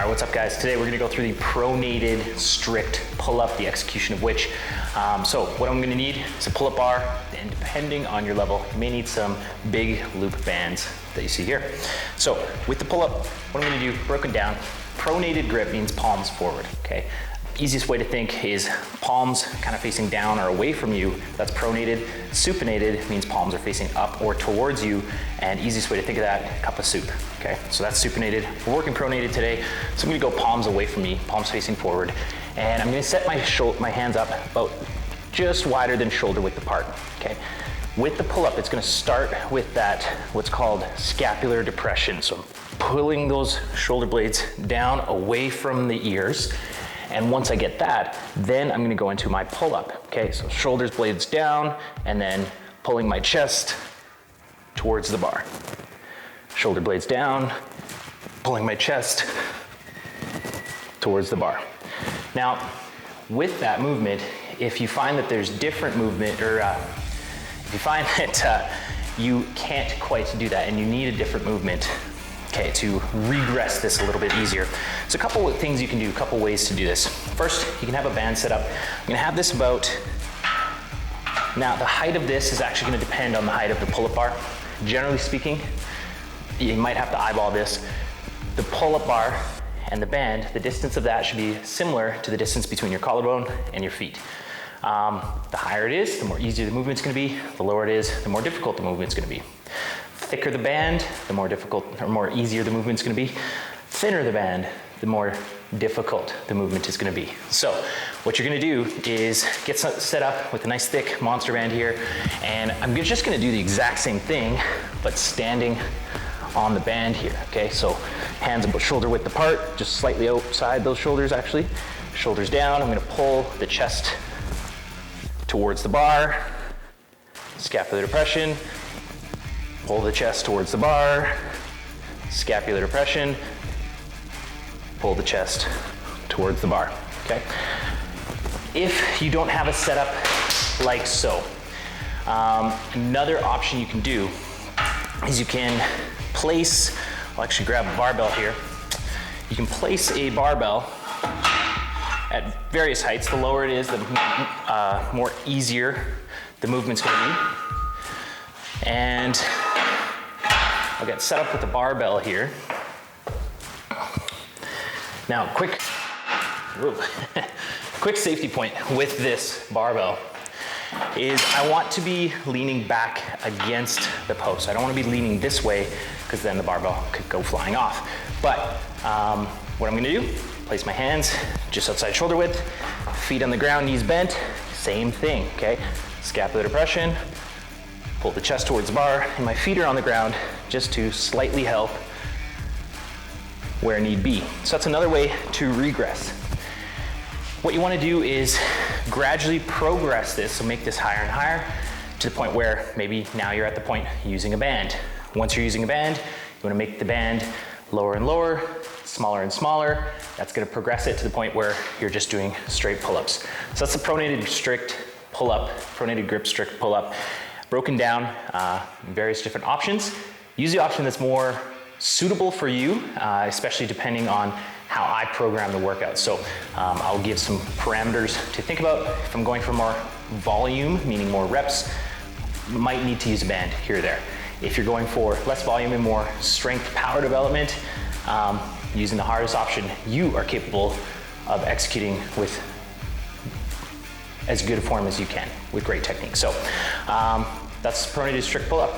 All right, what's up guys? Today we're gonna go through the pronated strict pull-up, the execution of which. So what I'm gonna need is a pull-up bar, and depending on your level, you may need some big loop bands that you see here. So with the pull-up, what I'm gonna do, broken down, pronated grip means palms forward, okay? Easiest way to think is palms kind of facing down or away from you. That's pronated. Supinated means palms are facing up or towards you. And easiest way to think of that, cup of soup. Okay, so that's supinated. We're working pronated today. So I'm gonna go palms away from me, palms facing forward. And I'm gonna set my hands up about just wider than shoulder width apart, okay? With the pull-up, it's gonna start with that, what's called scapular depression. So I'm pulling those shoulder blades down away from the ears. And once I get that, then I'm gonna go into my pull-up, okay? So shoulders, blades down, and then pulling my chest towards the bar. Shoulder blades down, pulling my chest towards the bar. Now, with that movement, if you find that there's different movement, or if you find that you can't quite do that and you need a different movement, okay, to regress this a little bit easier. So a couple of things you can do, a couple ways to do this. First, you can have a band set up. I'm gonna have this about, now the height of this is actually gonna depend on the height of the pull-up bar. Generally speaking, you might have to eyeball this. The pull-up bar and the band, the distance of that should be similar to the distance between your collarbone and your feet. The higher it is, the more easier the movement's gonna be. The lower it is, the more difficult the movement's gonna be. Thicker the band, the more difficult or more easier the movement's gonna be. Thinner the band, the more difficult the movement is gonna be. So what you're gonna do is get set up with a nice thick monster band here, and I'm just gonna do the exact same thing, but standing on the band here, okay? So hands about shoulder width apart, just slightly outside those shoulders actually. Shoulders down, I'm gonna pull the chest towards the bar, scapular depression, pull the chest towards the bar, scapular depression, pull the chest towards the bar, okay? If you don't have a setup like so, another option you can do is you can place, I'll actually grab a barbell here. You can place a barbell at various heights. The lower it is, the more easier the movement's gonna be. And I'll get set up with the barbell here. Now, quick safety point with this barbell is I want to be leaning back against the post. I don't want to be leaning this way because then the barbell could go flying off. But what I'm gonna do, place my hands just outside shoulder width, feet on the ground, knees bent, same thing, okay? Scapular depression, pull the chest towards the bar, and my feet are on the ground just to slightly help where need be. So that's another way to regress. What you want to do is gradually progress this, so make this higher and higher to the point where maybe now you're at the point using a band. Once you're using a band, you want to make the band lower and lower, smaller and smaller. That's going to progress it to the point where you're just doing straight pull-ups. So that's the pronated strict pull-up, pronated grip strict pull-up. Broken down, various different options. Use the option that's more suitable for you, especially depending on how I program the workout. So I'll give some parameters to think about. If I'm going for more volume, meaning more reps, you might need to use a band here or there. If you're going for less volume and more strength power development, using the hardest option, you are capable of executing with as good a form as you can with great technique. So that's pronated strict pull-up.